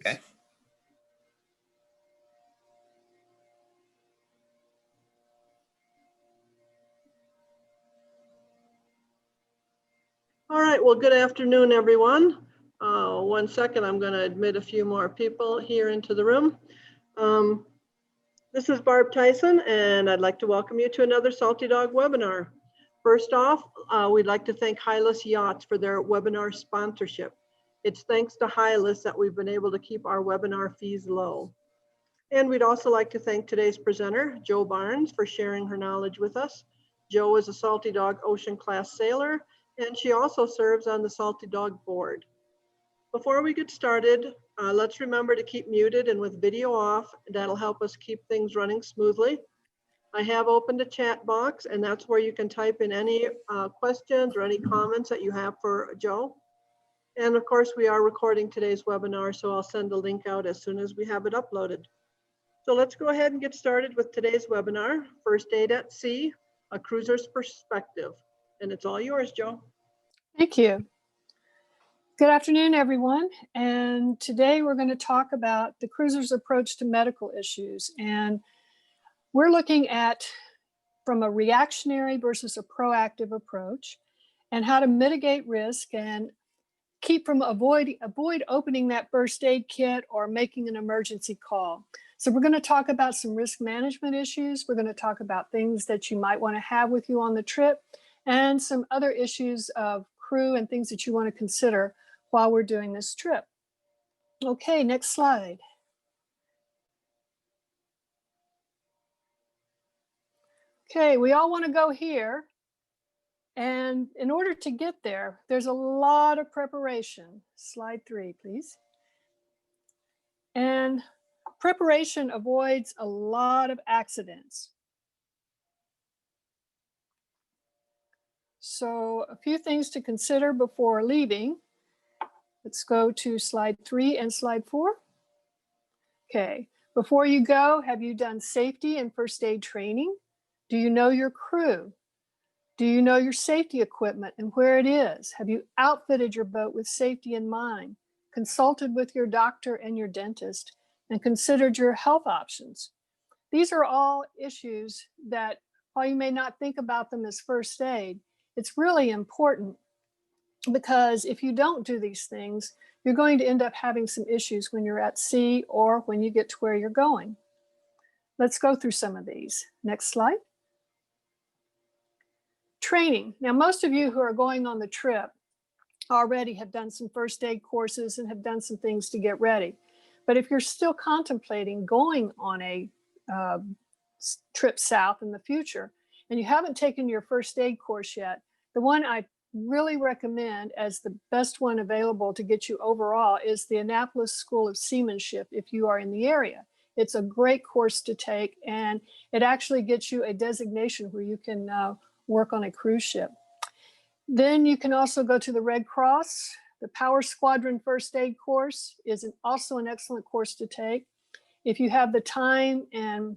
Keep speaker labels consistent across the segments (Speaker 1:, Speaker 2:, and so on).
Speaker 1: Okay.
Speaker 2: All right, well, good afternoon, everyone. 1 second, I'm going to admit a few more people here into the room. This is Barb Tyson, and I'd like to welcome you to another Salty Dog webinar. First off, we'd like to thank Hylas Yachts for their webinar sponsorship. It's thanks to Hylas that we've been able to keep our webinar fees low. And we'd also like to thank today's presenter, Jo Barnes, for sharing her knowledge with us. Jo is a Salty Dog Ocean Class sailor, and she also serves on the Salty Dog board. Before we get started, let's remember to keep muted and with video off. That'll help us keep things running smoothly. I have opened a chat box, and that's where you can type in any questions or any comments that you have for Jo. And of course, we are recording today's webinar, so I'll send the link out as soon as we have it uploaded. So let's go ahead and get started with today's webinar, First Aid at Sea, a Cruiser's Perspective. And it's all yours, Jo.
Speaker 3: Thank you. Good afternoon, everyone. And today we're going to talk about the cruiser's approach to medical issues. And we're looking at from a reactionary versus a proactive approach and how to mitigate risk and keep from avoid opening that first aid kit or making an emergency call. So we're going to talk about some risk management issues. We're going to talk about things that you might want to have with you on the trip and some other issues of crew and things that you want to consider while we're doing this trip. Okay, next slide. Okay, we all want to go here. And in order to get there, there's a lot of preparation. Slide 3, please. And preparation avoids a lot of accidents. So a few things to consider before leaving. Let's go to slide 3 and slide 4. Okay, before you go, have you done safety and first aid training? Do you know your crew? Do you know your safety equipment and where it is? Have you outfitted your boat with safety in mind, consulted with your doctor and your dentist, and considered your health options? These are all issues that, while you may not think about them as first aid, it's really important, because if you don't do these things, you're going to end up having some issues when you're at sea or when you get to where you're going. Let's go through some of these. Next slide. Training. Now, most of you who are going on the trip already have done some first aid courses and have done some things to get ready. But if you're still contemplating going on a trip south in the future and you haven't taken your first aid course yet, the one I really recommend as the best one available to get you overall is the Annapolis School of Seamanship if you are in the area. It's a great course to take, and it actually gets you a designation where you can work on a cruise ship. Then you can also go to the Red Cross. The Power Squadron First Aid course is also an excellent course to take. If you have the time and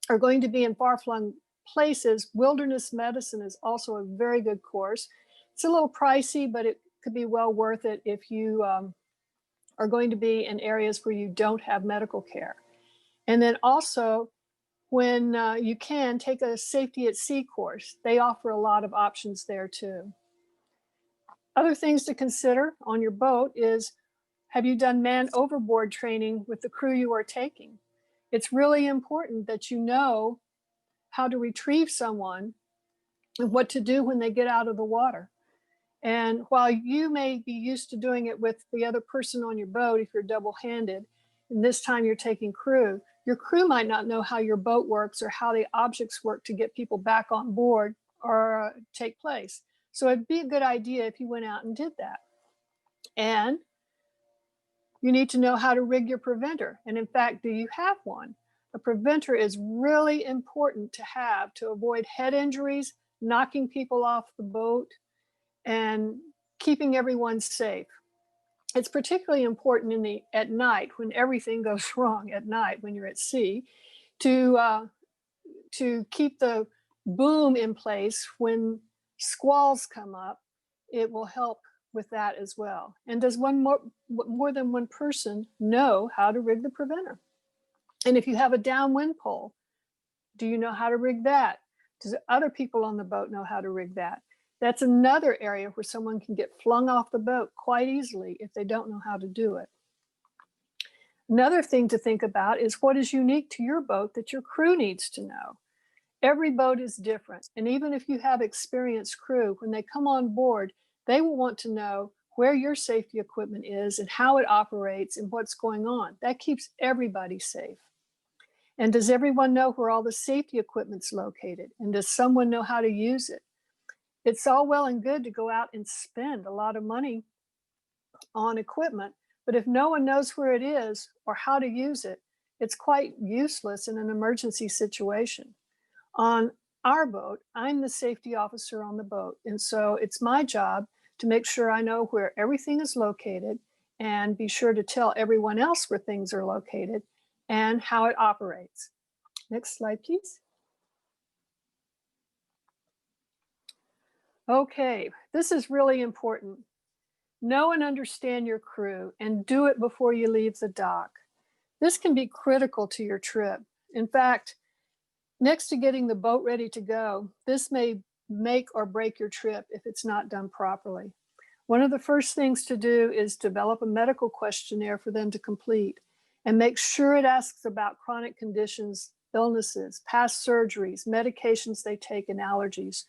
Speaker 3: are going to be in far-flung places, Wilderness Medicine is also a very good course. It's a little pricey, but it could be well worth it if you are going to be in areas where you don't have medical care. And then also, when you can, take a Safety at Sea course. They offer a lot of options there too. Other things to consider on your boat is, have you done man overboard training with the crew you are taking? It's really important that you know how to retrieve someone and what to do when they get out of the water. And while you may be used to doing it with the other person on your boat, if you're double-handed, and this time you're taking crew, your crew might not know how your boat works or how the objects work to get people back on board or take place. So it'd be a good idea if you went out and did that. And you need to know how to rig your preventer. And in fact, do you have one? A preventer is really important to have to avoid head injuries, knocking people off the boat, and keeping everyone safe. It's particularly important at night, when everything goes wrong at night when you're at sea, to keep the boom in place when squalls come up. It will help with that as well? And does more than one person know how to rig the preventer? And if you have a downwind pole, do you know how to rig that? Does other people on the boat know how to rig that? That's another area where someone can get flung off the boat quite easily if they don't know how to do it. Another thing to think about is what is unique to your boat that your crew needs to know. Every boat is different. And even if you have experienced crew, when they come on board, they will want to know where your safety equipment is and how it operates and what's going on. That keeps everybody safe. And does everyone know where all the safety equipment's located? And does someone know how to use it? It's all well and good to go out and spend a lot of money on equipment, but if no one knows where it is or how to use it, it's quite useless in an emergency situation. On our boat, I'm the safety officer on the boat. And so it's my job to make sure I know where everything is located and be sure to tell everyone else where things are located and how it operates. Next slide, please. Okay, this is really important. Know and understand your crew and do it before you leave the dock. This can be critical to your trip. In fact, next to getting the boat ready to go, this may make or break your trip if it's not done properly. One of the first things to do is develop a medical questionnaire for them to complete and make sure it asks about chronic conditions, illnesses, past surgeries, medications they take, and allergies.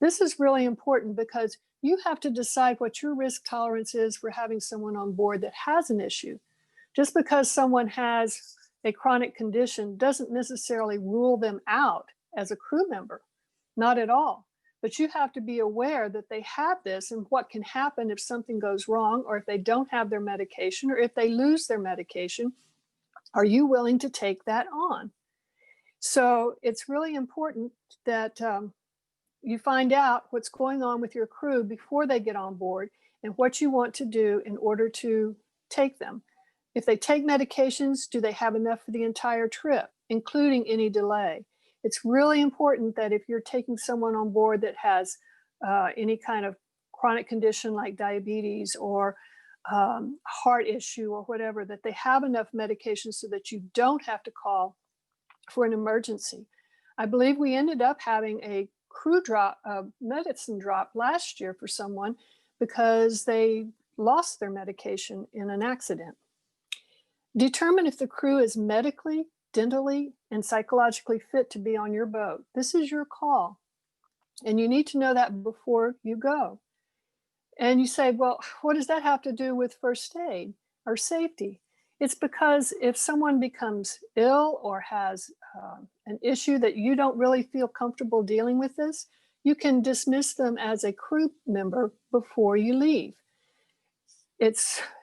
Speaker 3: This is really important because you have to decide what your risk tolerance is for having someone on board that has an issue. Just because someone has a chronic condition doesn't necessarily rule them out as a crew member, not at all. But you have to be aware that they have this and what can happen if something goes wrong, or if they don't have their medication, or if they lose their medication. Are you willing to take that on? So it's really important that you find out what's going on with your crew before they get on board and what you want to do in order to take them. If they take medications, do they have enough for the entire trip, including any delay? It's really important that if you're taking someone on board that has any kind of chronic condition like diabetes or heart issue or whatever, that they have enough medication so that you don't have to call for an emergency. I believe we ended up having a crew drop, medicine drop last year for someone because they lost their medication in an accident. Determine if the crew is medically, dentally, and psychologically fit to be on your boat. This is your call. And you need to know that before you go. And you say, well, what does that have to do with first aid or safety? It's because if someone becomes ill or has an issue that you don't really feel comfortable dealing with this, you can dismiss them as a crew member before you leave.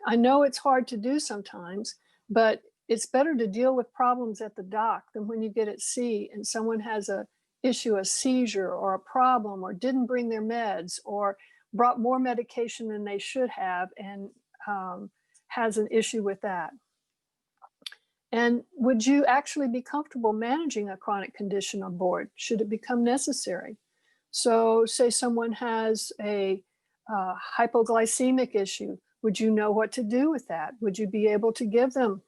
Speaker 3: I know it's hard to do sometimes, but it's better to deal with problems at the dock than when you get at sea and someone has a issue, a seizure or a problem, or didn't bring their meds, or brought more medication than they should have and has an issue with that. And would you actually be comfortable managing a chronic condition on board should it become necessary? So say someone has a hypoglycemic issue. Would you know what to do with that? Would you be able to give them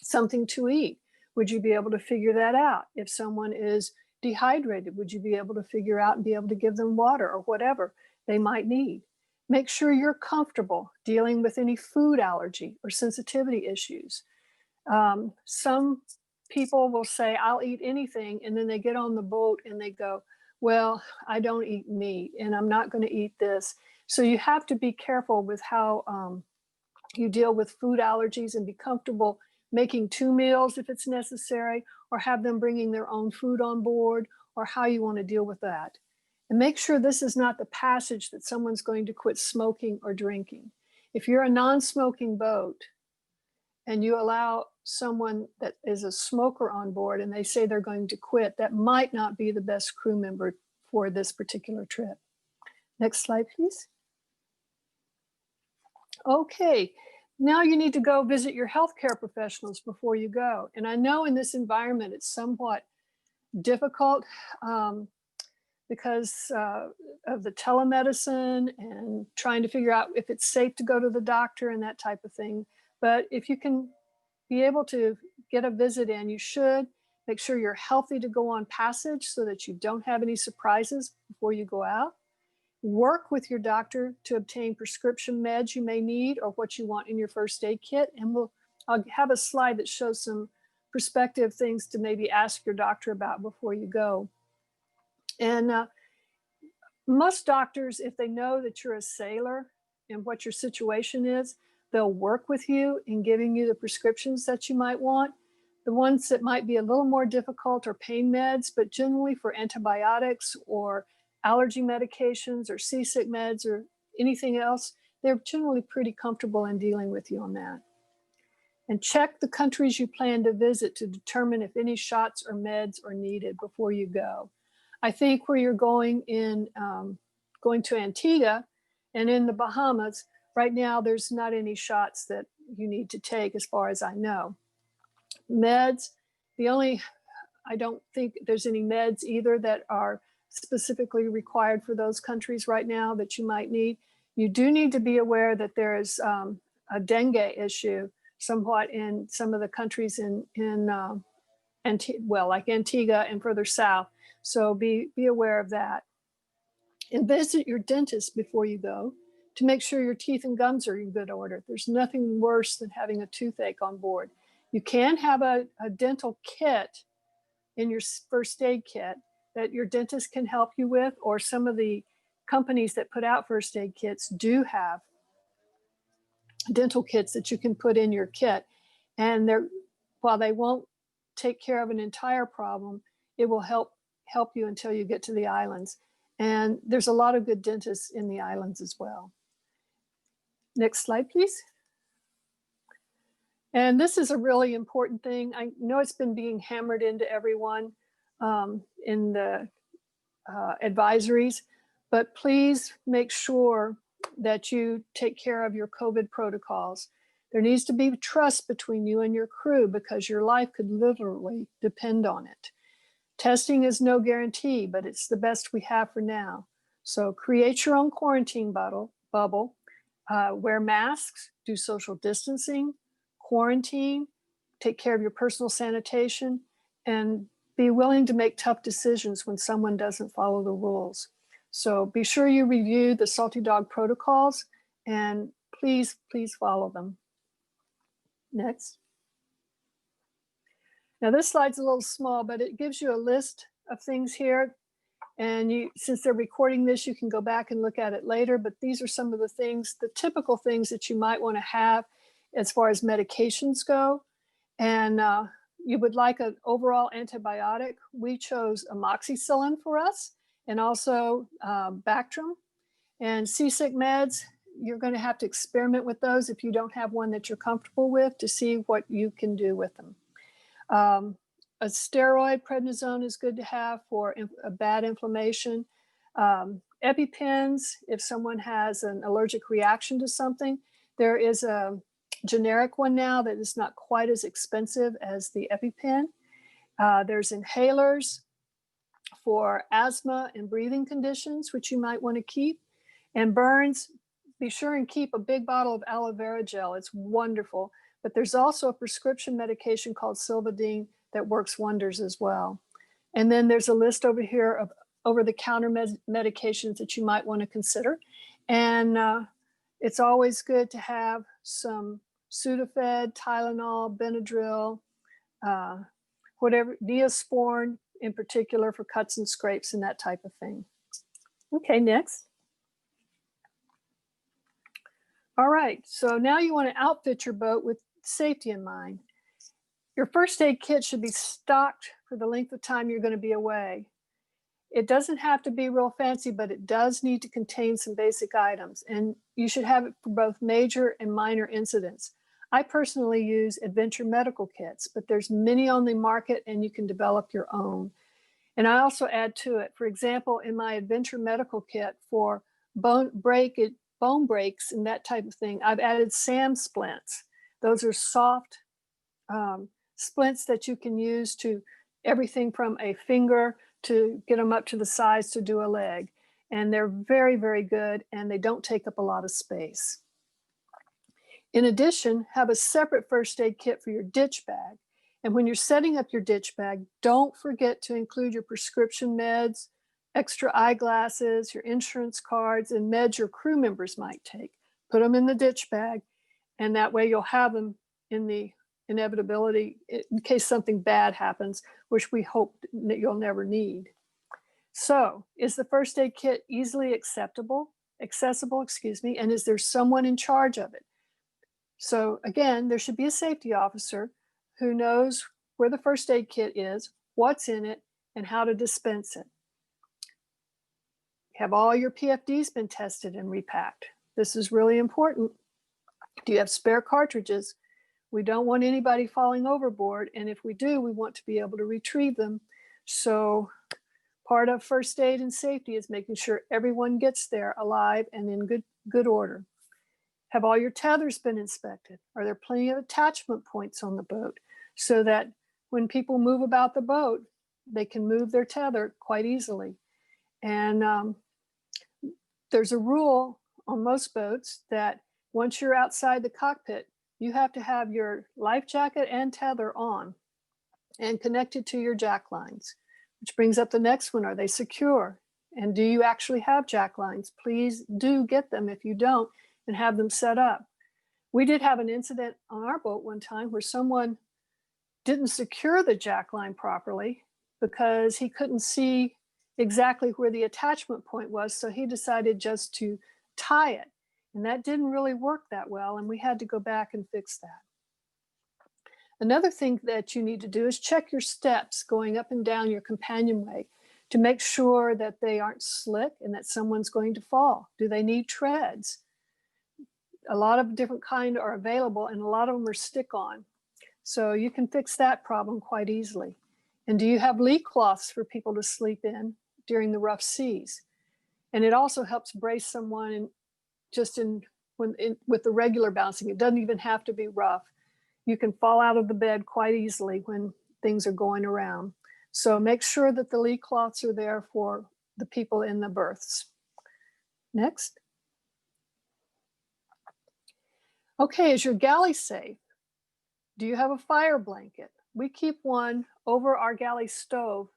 Speaker 3: something to eat? Would you be able to figure that out? If someone is dehydrated, would you be able to figure out and be able to give them water or whatever they might need? Make sure you're comfortable dealing with any food allergy or sensitivity issues. Some people will say, I'll eat anything, and then they get on the boat and they go, well, I don't eat meat and I'm not going to eat this. So you have to be careful with how you deal with food allergies and be comfortable making 2 meals if it's necessary, or have them bringing their own food on board, or how you want to deal with that. And make sure this is not the passage that someone's going to quit smoking or drinking. If you're a non-smoking boat and you allow someone that is a smoker on board and they say they're going to quit, that might not be the best crew member for this particular trip. Next slide, please. Okay, now you need to go visit your healthcare professionals before you go. And I know in this environment, it's somewhat difficult because of the telemedicine and trying to figure out if it's safe to go to the doctor and that type of thing. But if you can be able to get a visit in, you should. Make sure you're healthy to go on passage so that you don't have any surprises before you go out. Work with your doctor to obtain prescription meds you may need or what you want in your first aid kit. And I'll have a slide that shows some prospective things to maybe ask your doctor about before you go. And most doctors, if they know that you're a sailor and what your situation is, they'll work with you in giving you the prescriptions that you might want. The ones that might be a little more difficult are pain meds, but generally for antibiotics or allergy medications or seasick meds or anything else, they're generally pretty comfortable in dealing with you on that. And check the countries you plan to visit to determine if any shots or meds are needed before you go. I think where you're going to Antigua and in the Bahamas, right now there's not any shots that you need to take as far as I know. Meds, I don't think there's any meds either that are specifically required for those countries right now that you might need. You do need to be aware that there is a dengue issue somewhat in some of the countries like Antigua and further south. So be aware of that. And visit your dentist before you go to make sure your teeth and gums are in good order. There's nothing worse than having a toothache on board. You can have a dental kit in your first aid kit that your dentist can help you with, or some of the companies that put out first aid kits do have dental kits that you can put in your kit. And while they won't take care of an entire problem, it will help you until you get to the islands. And there's a lot of good dentists in the islands as well. Next slide, please. And this is a really important thing. I know it's been being hammered into everyone in the advisories, but please make sure that you take care of your COVID protocols. There needs to be trust between you and your crew because your life could literally depend on it. Testing is no guarantee, but it's the best we have for now. So create your own quarantine bubble, wear masks, do social distancing, quarantine, take care of your personal sanitation, and be willing to make tough decisions when someone doesn't follow the rules. So be sure you review the Salty Dog protocols and please follow them. Next. Now this slide's a little small, but it gives you a list of things here. And since they're recording this, you can go back and look at it later, but these are some of the things, the typical things that you might want to have as far as medications go. And you would like an overall antibiotic. We chose amoxicillin for us, and also Bactrim. And seasick meds, you're going to have to experiment with those if you don't have one that you're comfortable with to see what you can do with them. A steroid, prednisone, is good to have for a bad inflammation. EpiPens, if someone has an allergic reaction to something. There is a generic one now that is not quite as expensive as the EpiPen. There's inhalers for asthma and breathing conditions, which you might want to keep. And burns, be sure and keep a big bottle of aloe vera gel. It's wonderful. But there's also a prescription medication called Silvadene that works wonders as well. And then there's a list over here of over-the-counter medications that you might want to consider. And it's always good to have some Sudafed, Tylenol, Benadryl, whatever, Neosporin in particular for cuts and scrapes and that type of thing. Okay, next. All right, so now you want to outfit your boat with safety in mind. Your first aid kit should be stocked for the length of time you're going to be away. It doesn't have to be real fancy, but it does need to contain some basic items, and you should have it for both major and minor incidents. I personally use adventure medical kits, but there's many on the market and you can develop your own. And I also add to it, for example, in my adventure medical kit for bone breaks and that type of thing, I've added SAM splints. Those are soft splints that you can use to everything from a finger to get them up to the size to do a leg. And they're very, very good, and they don't take up a lot of space. In addition, have a separate first aid kit for your ditch bag. And when you're setting up your ditch bag, don't forget to include your prescription meds, extra eyeglasses, your insurance cards, and meds your crew members might take. Put them in the ditch bag, and that way you'll have them in the inevitability in case something bad happens, which we hope that you'll never need. So, is the first aid kit easily accessible, and is there someone in charge of it? So again, there should be a safety officer who knows where the first aid kit is, what's in it, and how to dispense it. Have all your PFDs been tested and repacked? This is really important. Do you have spare cartridges? We don't want anybody falling overboard, and if we do, we want to be able to retrieve them. So part of first aid and safety is making sure everyone gets there alive and in good order. Have all your tethers been inspected? Are there plenty of attachment points on the boat so that when people move about the boat, they can move their tether quite easily? And there's a rule on most boats that once you're outside the cockpit, you have to have your life jacket and tether on and connected to your jack lines, which brings up the next one. Are they secure? And do you actually have jack lines? Please do get them if you don't, and have them set up. We did have an incident on our boat one time where someone didn't secure the jack line properly because he couldn't see exactly where the attachment point was. So he decided just to tie it. And that didn't really work that well. And we had to go back and fix that. Another thing that you need to do is check your steps going up and down your companionway to make sure that they aren't slick and that someone's going to fall. Do they need treads? A lot of different kind are available, and a lot of them are stick-on. So you can fix that problem quite easily. And do you have lee cloths for people to sleep in during the rough seas? And it also helps brace someone with the regular bouncing. It doesn't even have to be rough. You can fall out of the bed quite easily when things are going around. So make sure that the lee cloths are there for the people in the berths. Next. Okay, is your galley safe? Do you have a fire blanket? We keep one over our galley stove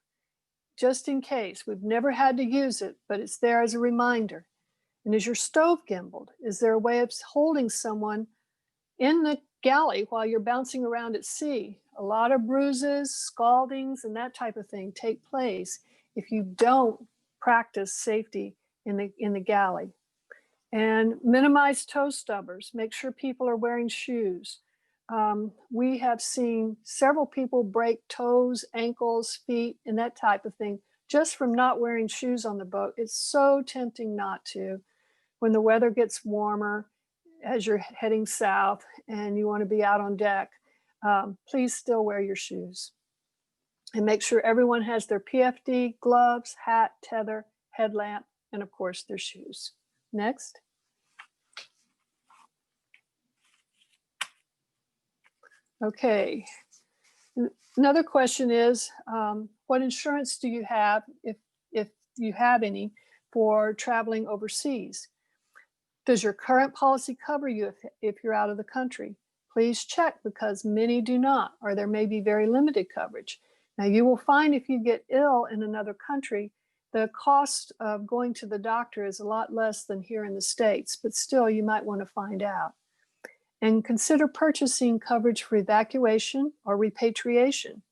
Speaker 3: just in case. We've never had to use it, but it's there as a reminder. And is your stove gimbaled? Is there a way of holding someone in the galley while you're bouncing around at sea? A lot of bruises, scaldings, and that type of thing take place if you don't practice safety in the galley. And minimize toe stubbers. Make sure people are wearing shoes. We have seen several people break toes, ankles, feet, and that type of thing just from not wearing shoes on the boat. It's so tempting not to. When the weather gets warmer, as you're heading south and you want to be out on deck, please still wear your shoes. And make sure everyone has their PFD, gloves, hat, tether, headlamp, and of course their shoes. Next. Okay. Another question is, what insurance do you have, if you have any, for traveling overseas? Does your current policy cover you if you're out of the country? Please check, because many do not, or there may be very limited coverage. Now, you will find if you get ill in another country, the cost of going to the doctor is a lot less than here in the States, but still you might want to find out. And consider purchasing coverage for evacuation or repatriation,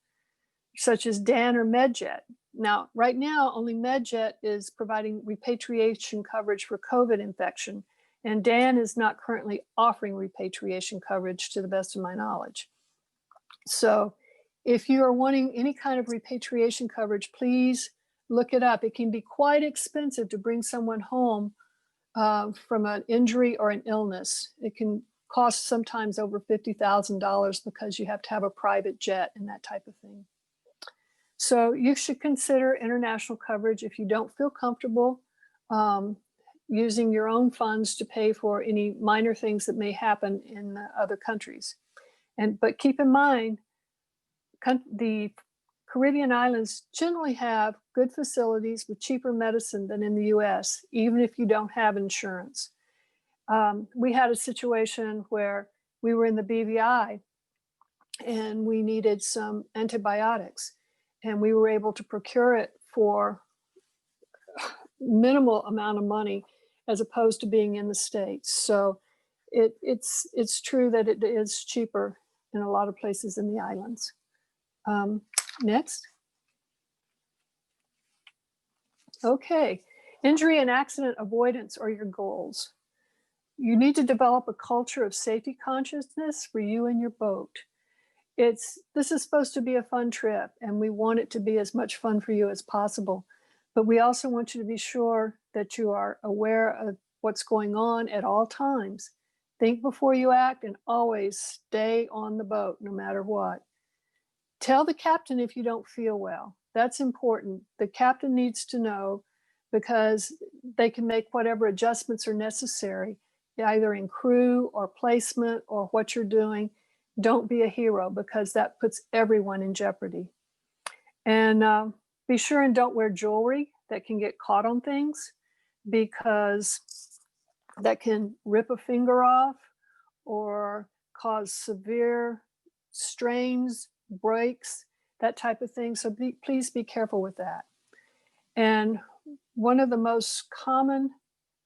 Speaker 3: such as DAN or MedJet. Now, right now, only MedJet is providing repatriation coverage for COVID infection, and DAN is not currently offering repatriation coverage to the best of my knowledge. So if you are wanting any kind of repatriation coverage, please look it up. It can be quite expensive to bring someone home from an injury or an illness. It can cost sometimes over $50,000 because you have to have a private jet and that type of thing. So you should consider international coverage if you don't feel comfortable using your own funds to pay for any minor things that may happen in other countries. But keep in mind, the Caribbean islands generally have good facilities with cheaper medicine than in the US, even if you don't have insurance. We had a situation where we were in the BVI and we needed some antibiotics, and we were able to procure it for minimal amount of money as opposed to being in the States. So it's true that it is cheaper in a lot of places in the islands. Next. Okay, injury and accident avoidance are your goals. You need to develop a culture of safety consciousness for you and your boat. This is supposed to be a fun trip, and we want it to be as much fun for you as possible. But we also want you to be sure that you are aware of what's going on at all times. Think before you act, and always stay on the boat no matter what. Tell the captain if you don't feel well. That's important. The captain needs to know, because they can make whatever adjustments are necessary, either in crew or placement or what you're doing. Don't be a hero, because that puts everyone in jeopardy. And be sure and don't wear jewelry that can get caught on things, because that can rip a finger off or cause severe strains, breaks, that type of thing. So please be careful with that. And one of the most common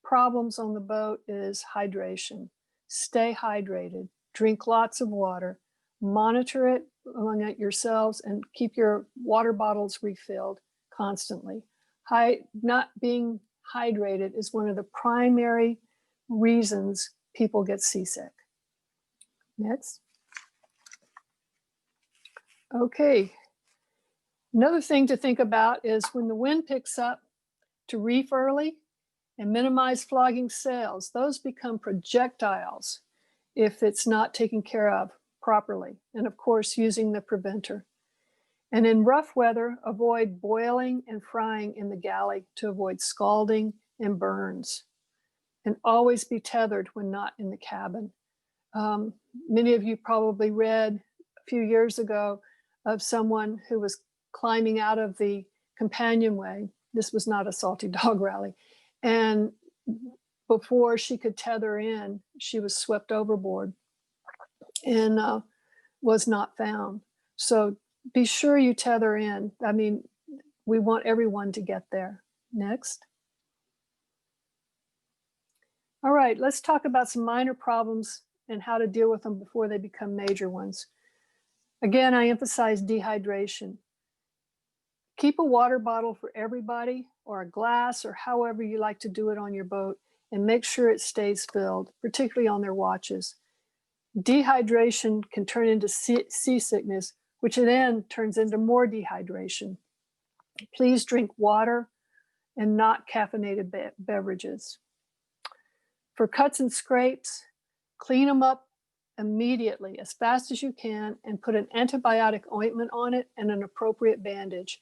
Speaker 3: problems on the boat is hydration. Stay hydrated, drink lots of water, monitor it among it yourselves, and keep your water bottles refilled constantly. Not being hydrated is one of the primary reasons people get seasick. Next. Okay. Another thing to think about is when the wind picks up, to reef early and minimize flogging sails. Those become projectiles if it's not taken care of properly. And of course, using the preventer. And in rough weather, avoid boiling and frying in the galley to avoid scalding and burns. And always be tethered when not in the cabin. Many of you probably read a few years ago of someone who was climbing out of the companionway. This was not a Salty Dog rally. And before she could tether in, she was swept overboard and was not found. So be sure you tether in. I mean, we want everyone to get there. Next. All right, let's talk about some minor problems and how to deal with them before they become major ones. Again, I emphasize dehydration. Keep a water bottle for everybody, or a glass, or however you like to do it on your boat, and make sure it stays filled, particularly on their watches. Dehydration can turn into seasickness, which then turns into more dehydration. Please drink water and not caffeinated beverages. For cuts and scrapes, clean them up immediately, as fast as you can, and put an antibiotic ointment on it and an appropriate bandage.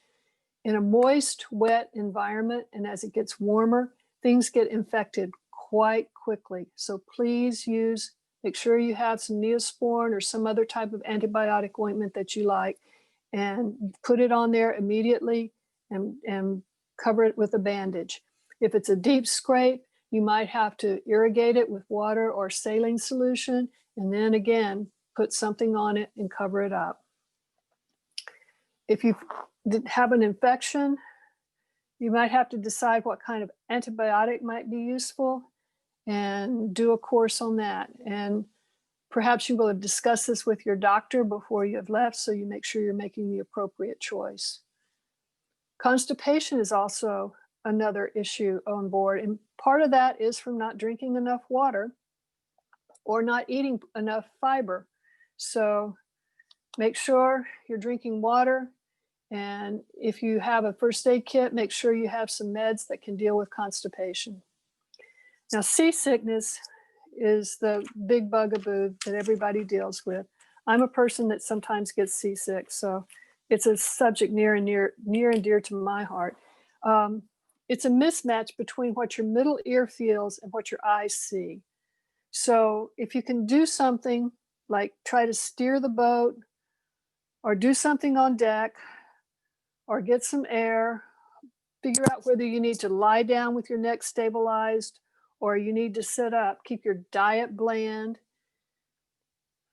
Speaker 3: In a moist, wet environment, and as it gets warmer, things get infected quite quickly. So please make sure you have some Neosporin or some other type of antibiotic ointment that you like, and put it on there immediately and cover it with a bandage. If it's a deep scrape, you might have to irrigate it with water or saline solution, and then again, put something on it and cover it up. If you have an infection, you might have to decide what kind of antibiotic might be useful and do a course on that. And perhaps you will have discussed this with your doctor before you have left, so you make sure you're making the appropriate choice. Constipation is also another issue on board, and part of that is from not drinking enough water or not eating enough fiber. So make sure you're drinking water, and if you have a first aid kit, make sure you have some meds that can deal with constipation. Now, seasickness is the big bugaboo that everybody deals with. I'm a person that sometimes gets seasick, so it's a subject near and dear to my heart. It's a mismatch between what your middle ear feels and what your eyes see. So if you can do something like try to steer the boat or do something on deck, or get some air. Figure out whether you need to lie down with your neck stabilized or you need to sit up. Keep your diet bland.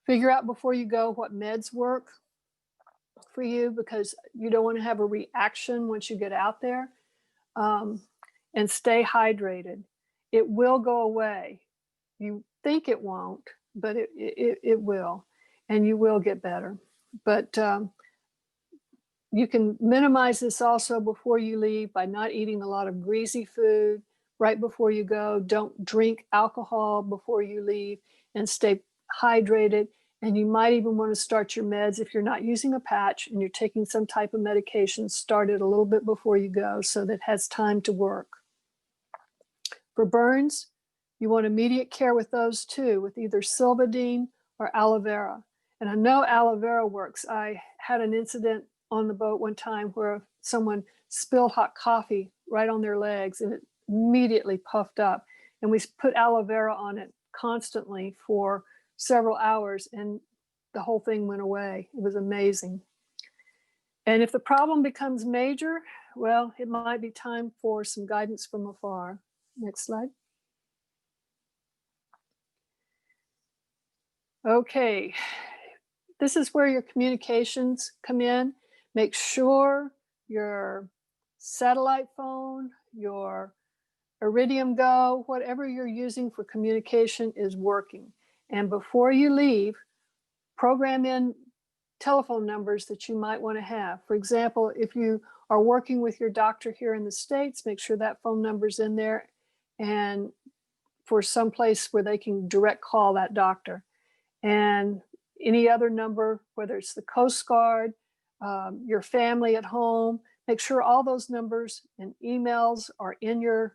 Speaker 3: Figure out before you go what meds work for you, because you don't want to have a reaction once you get out there. And stay hydrated. It will go away. You think it won't, but it will, and you will get better. But you can minimize this also before you leave by not eating a lot of greasy food right before you go. Don't drink alcohol before you leave, and stay hydrated. And you might even want to start your meds if you're not using a patch and you're taking some type of medication. Start it a little bit before you go so that it has time to work. For burns, you want immediate care with those too, with either Silvadene or aloe vera. And I know aloe vera works. I had an incident on the boat one time where someone spilled hot coffee right on their legs and it immediately puffed up. And we put aloe vera on it constantly for several hours and the whole thing went away. It was amazing. And if the problem becomes major, well, it might be time for some guidance from afar. Next slide. Okay, this is where your communications come in. Make sure your satellite phone, your Iridium Go, whatever you're using for communication is working. And before you leave, program in telephone numbers that you might want to have. For example, if you are working with your doctor here in the States, make sure that phone number's in there, and for some place where they can direct call that doctor. And any other number, whether it's the Coast Guard, your family at home, make sure all those numbers and emails are in your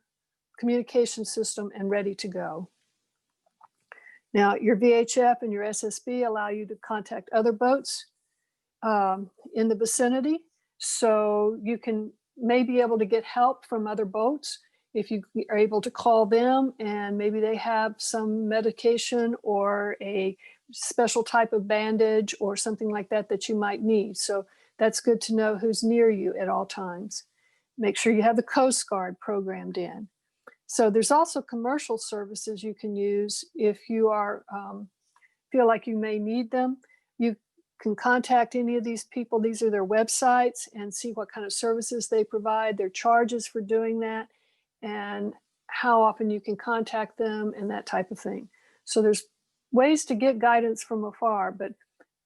Speaker 3: communication system and ready to go. Now, your VHF and your SSB allow you to contact other boats in the vicinity, so you can may be able to get help from other boats if you are able to call them, and maybe they have some medication or a special type of bandage or something like that that you might need. So that's good to know who's near you at all times. Make sure you have the Coast Guard programmed in. So there's also commercial services you can use if you are feel like you may need them. You can contact any of these people. These are their websites, and see what kind of services they provide, their charges for doing that, and how often you can contact them and that type of thing. So there's ways to get guidance from afar, but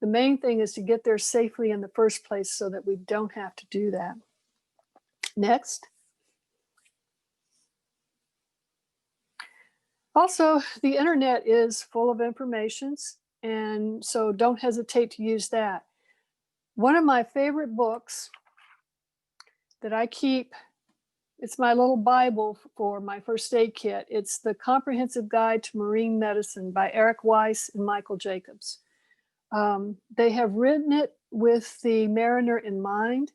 Speaker 3: the main thing is to get there safely in the first place so that we don't have to do that. Next. Also, the internet is full of informations, and so don't hesitate to use that. One of my favorite books that I keep, it's my little Bible for my first aid kit. It's The Comprehensive Guide to Marine Medicine by Eric Weiss and Michael Jacobs. They have written it with the mariner in mind.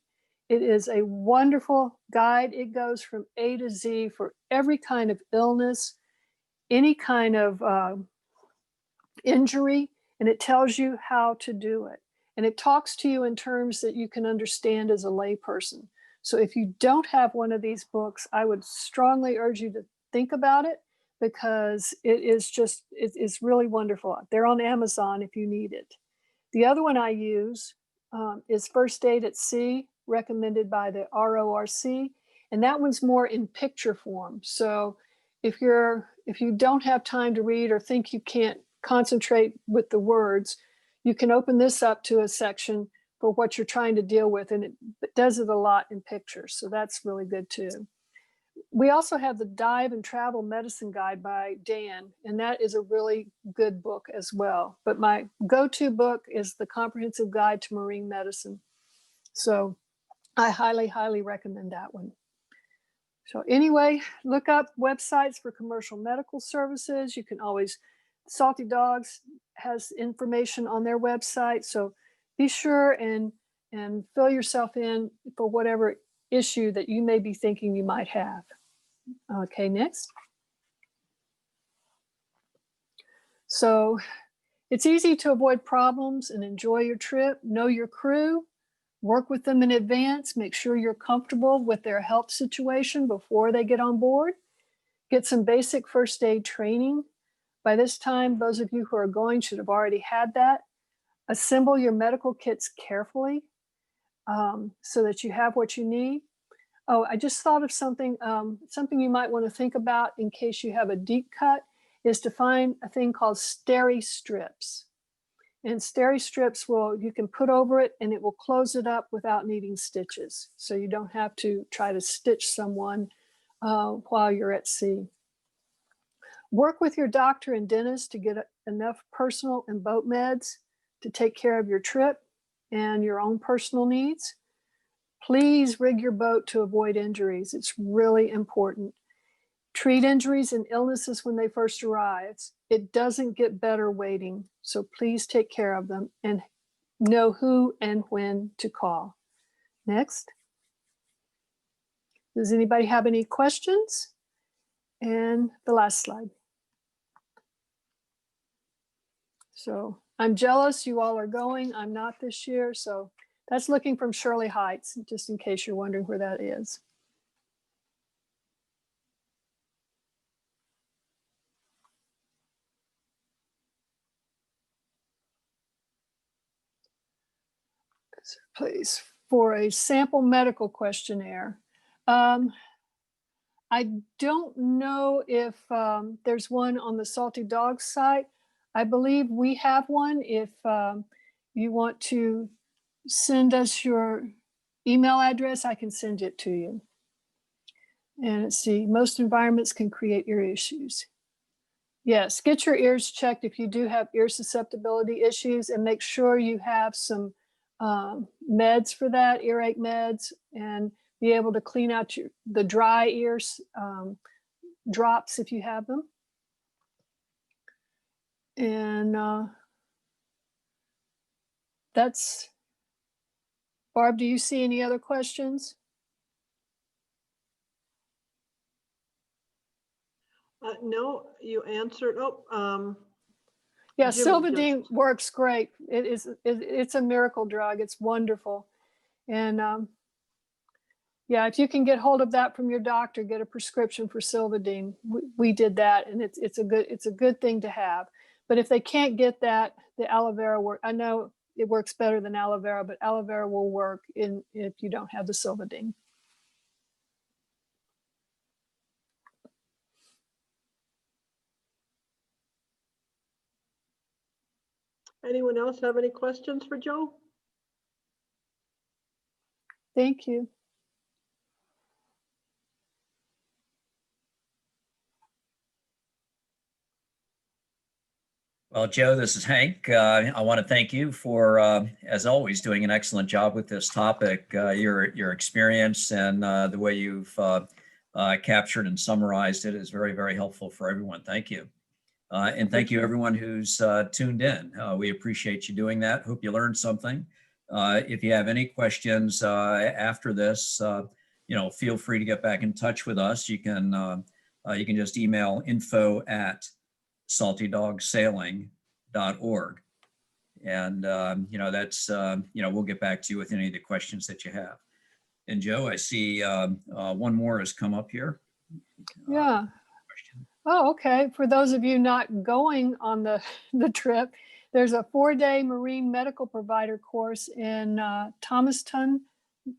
Speaker 3: It is a wonderful guide. It goes from A to Z for every kind of illness, any kind of injury, and it tells you how to do it. And it talks to you in terms that you can understand as a layperson. So if you don't have one of these books, I would strongly urge you to think about it, because it is just, it's really wonderful. They're on Amazon if you need it. The other one I use is First Aid at Sea, recommended by the RORC. And that one's more in picture form. So if you don't have time to read or think you can't concentrate with the words, you can open this up to a section for what you're trying to deal with, and it does it a lot in pictures. So that's really good too. We also have the Dive and Travel Medicine Guide by Dan, and that is a really good book as well. But my go-to book is The Comprehensive Guide to Marine Medicine. So I highly, highly recommend that one. So anyway, look up websites for commercial medical services. You can always, Salty Dogs has information on their website. So be sure and fill yourself in for whatever issue that you may be thinking you might have. Okay, next. So it's easy to avoid problems and enjoy your trip. Know your crew, Work with them in advance. Make sure you're comfortable with their health situation before they get on board. Get some basic first aid training. By this time, those of you who are going should have already had that. Assemble your medical kits carefully so that you have what you need. Oh, I just thought of something. Something you might want to think about in case you have a deep cut is to find a thing called steri strips. And steri strips you can put over it and it will close it up without needing stitches. So you don't have to try to stitch someone while you're at sea. Work with your doctor and dentist to get enough personal and boat meds to take care of your trip and your own personal needs. Please rig your boat to avoid injuries. It's really important. Treat injuries and illnesses when they first arrive. It doesn't get better waiting, so please take care of them and know who and when to call. Next. Does anybody have any questions? And the last slide. So I'm jealous you all are going. I'm not this year, so that's looking from Shirley Heights, just in case you're wondering where that is. Please, for a sample medical questionnaire. I don't know if there's one on the Salty Dog site. I believe we have one. If you want to send us your email address, I can send it to you. And let's see, most environments can create ear issues. Yes, get your ears checked if you do have ear susceptibility issues, and make sure you have some meds for that, earache meds, and be able to clean out the dry ears drops if you have them. And that's, Barb, do you see any other questions?
Speaker 2: No, you answered.
Speaker 3: Yeah,
Speaker 2: Jim
Speaker 3: Silvadene works great. It's a miracle drug. It's wonderful. And yeah, if you can get hold of that from your doctor, get a prescription for Silvadene. We did that, and it's a good thing to have. But if they can't get that, the aloe vera work. I know it works better than aloe vera, but aloe vera will work if you don't have the Silvadene.
Speaker 2: Anyone else have any questions for Joe?
Speaker 3: Thank you.
Speaker 1: Well, Joe, this is Hank. I want to thank you for, as always, doing an excellent job with this topic. Your experience and the way you've captured and summarized it is very, very helpful for everyone. Thank you. And thank you, everyone who's tuned in. We appreciate you doing that. Hope you learned something. If you have any questions after this, feel free to get back in touch with us. You can just email info@saltydogsailing.org. And, that's, we'll get back to you with any of the questions that you have. And Joe, I see one more has come up here.
Speaker 3: Yeah. Oh, okay. For those of you not going on the trip, there's a 4-day marine medical provider course in Thomaston,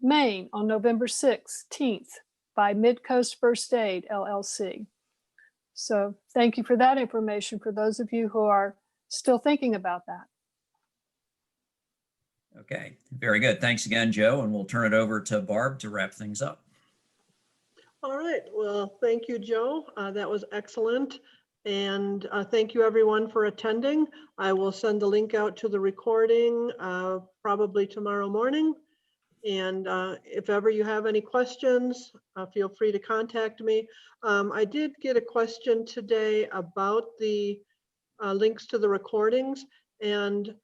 Speaker 3: Maine on November 16th by Midcoast First Aid, LLC. So thank you for that information for those of you who are still thinking about that.
Speaker 1: Okay, very good. Thanks again, Joe. And we'll turn it over to Barb to wrap things up.
Speaker 2: All right. Well, thank you, Joe. That was excellent. And thank you, everyone, for attending. I will send the link out to the recording probably tomorrow morning. And if ever you have any questions, feel free to contact me. I did get a question today about the links to the recordings. And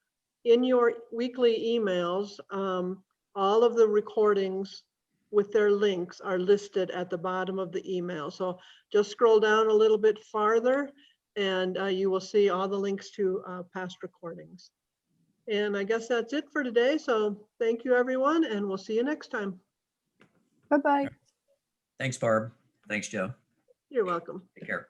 Speaker 2: in your weekly emails, all of the recordings with their links are listed at the bottom of the email. So just scroll down a little bit farther and you will see all the links to past recordings. And I guess that's it for today. So thank you, everyone, and we'll see you next time.
Speaker 3: Bye-bye.
Speaker 1: Thanks, Barb. Thanks, Joe.
Speaker 2: You're welcome.
Speaker 1: Take care.